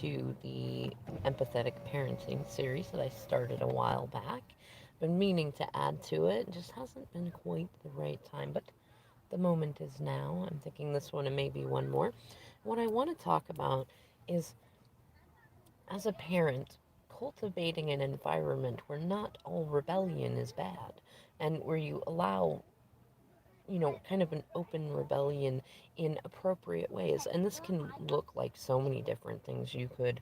to the Empathetic Parenting series that I started a while back. Been meaning to add to it, just hasn't been quite the right time, but the moment is now. I'm thinking this one and maybe one more. What I want to talk about is, as a parent, cultivating an environment where not all rebellion is bad and where you allow, kind of an open rebellion in appropriate ways. And this can look like so many different things. You could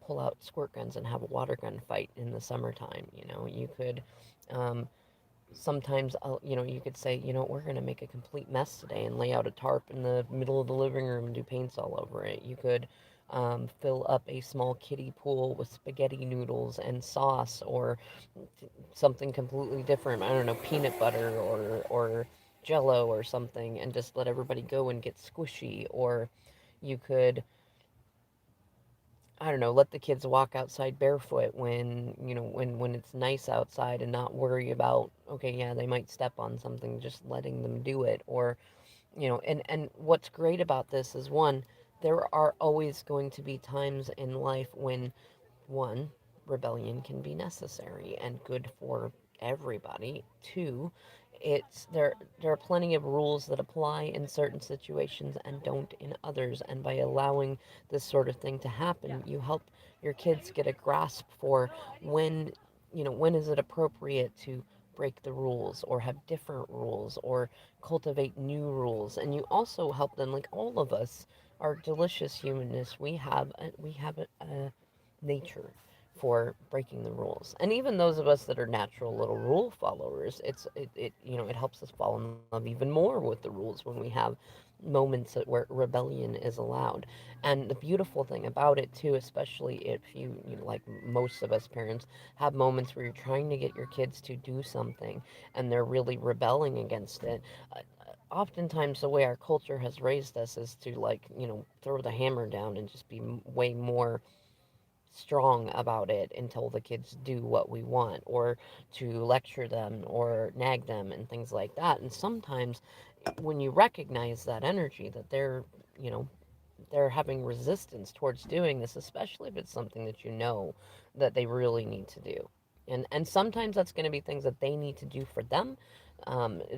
pull out squirt guns and have a water gun fight in the summertime. You could um, sometimes, you could say, we're going to make a complete mess today and lay out a tarp in the middle of the living room and do paints all over it. You could fill up a small kiddie pool with spaghetti noodles and sauce, or something completely different. I don't know, peanut butter or jello or something, and just let everybody go and get squishy. Or you could, I don't know, let the kids walk outside barefoot when it's nice outside, and not worry about, okay, yeah, they might step on something, just letting them do it. Or, and what's great about this is, one, there are always going to be times in life when, one, rebellion can be necessary and good for everybody. Two, it's there are plenty of rules that apply in certain situations and don't in others. And by allowing this sort of thing to happen, you help your kids get a grasp for when, when is it appropriate to break the rules or have different rules or cultivate new rules. And you also help them, like all of us, our delicious humanness, we have a nature for breaking the rules. And even those of us that are natural little rule followers, it helps us fall in love even more with the rules when we have moments where rebellion is allowed. And the beautiful thing about it too, especially if like most of us parents, have moments where you're trying to get your kids to do something and they're really rebelling against it. Oftentimes the way our culture has raised us is to, like, throw the hammer down and just be way more strong about it until the kids do what we want, or to lecture them or nag them and things like that. And sometimes when you recognize that energy, that you know they're having resistance towards doing this, especially if it's something that that they really need to do. And sometimes that's going to be things that they need to do for them,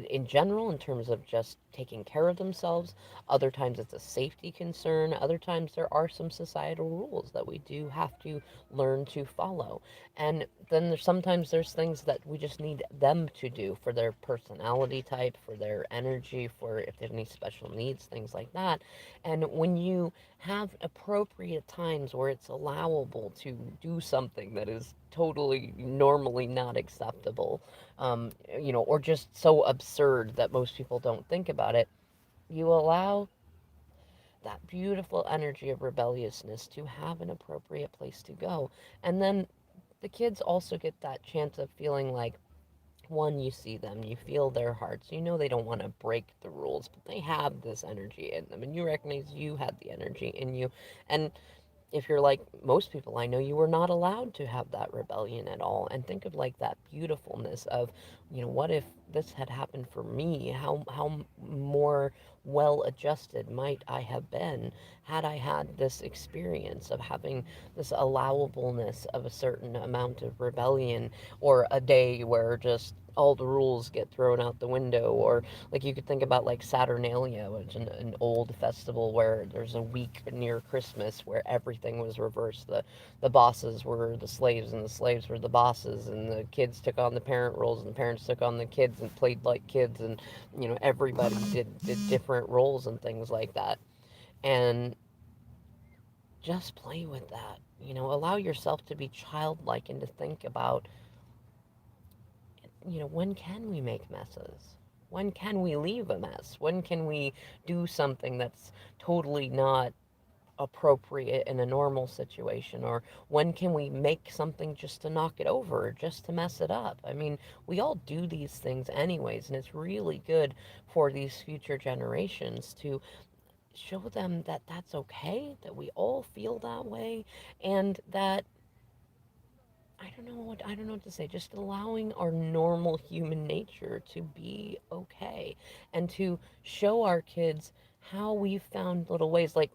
in general, in terms of just taking care of themselves. Other times it's a safety concern. Other times there are some societal rules that we do have to learn to follow. And then sometimes there's things that we just need them to do for their personality type, for their energy, for if they have any special needs, things like that. And when you have appropriate times where it's allowable to do something that is totally normally not acceptable, or just so absurd that most people don't think about it, you allow that beautiful energy of rebelliousness to have an appropriate place to go. And then the kids also get that chance of feeling like, one, you see them, you feel their hearts, they don't want to break the rules, but they have this energy in them, and you recognize you had the energy in you. And if you're like most people I know, you were not allowed to have that rebellion at all. And think of, like, that beautifulness of, what if this had happened for me? How more well adjusted might I have been had I had this experience of having this allowableness of a certain amount of rebellion, or a day where just all the rules get thrown out the window. Or, like, you could think about, like, Saturnalia, which is an old festival where there's a week near Christmas where everything was reversed. The bosses were the slaves, and the slaves were the bosses, and the kids took on the parent roles, and the parents took on the kids and played like kids, and everybody did different roles and things like that. And just play with that. Allow yourself to be childlike and to think about, when can we make messes? When can we leave a mess? When can we do something that's totally not appropriate in a normal situation? Or when can we make something just to knock it over, just to mess it up? I mean, we all do these things anyways, and it's really good for these future generations to show them that that's okay, that we all feel that way, and that, I don't know what to say. Just allowing our normal human nature to be okay, and to show our kids how we've found little ways. Like,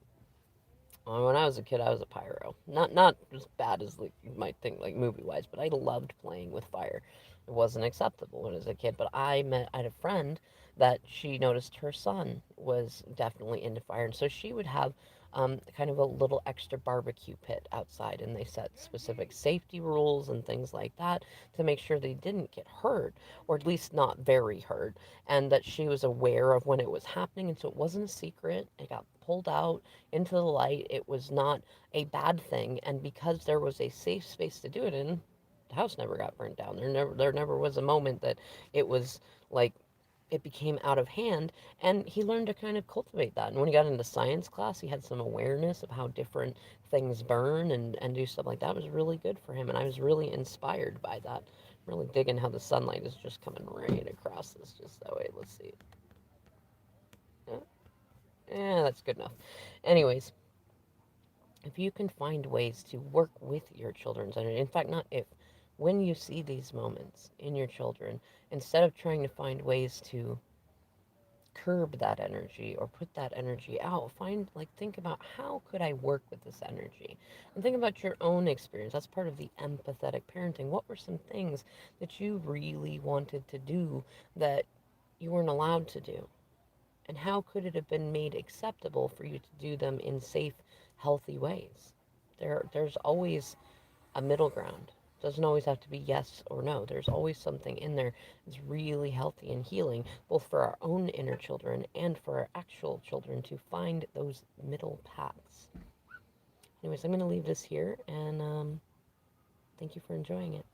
When I was a kid, I was a pyro. Not as bad as like you might think, like movie wise, but I loved playing with fire. It wasn't acceptable when I was a kid, but I had a friend that she noticed her son was definitely into fire, and so she would have kind of a little extra barbecue pit outside, and they set specific safety rules and things like that to make sure they didn't get hurt, or at least not very hurt, and that she was aware of when it was happening, and so it wasn't a secret. It got pulled out into the light. It was not a bad thing, and because there was a safe space to do it in, the house never got burnt down. There never was a moment that it was like it became out of hand, and he learned to kind of cultivate that. And when he got into science class, he had some awareness of how different things burn and do stuff like that. It was really good for him, and I was really inspired by that. Really digging how the sunlight is just coming right across this just that way. Let's see. Yeah, yeah, that's good enough. Anyways, if you can find ways to work with your children's energy, in fact, not if, when you see these moments in your children, instead of trying to find ways to curb that energy or put that energy out, think about how could I work with this energy, and think about your own experience. That's part of the empathetic parenting. What were some things that you really wanted to do that you weren't allowed to do, and how could it have been made acceptable for you to do them in safe, healthy ways? There's always a middle ground. It doesn't always have to be yes or no. There's always something in there that's really healthy and healing, both for our own inner children and for our actual children, to find those middle paths. Anyways, I'm going to leave this here, and thank you for enjoying it.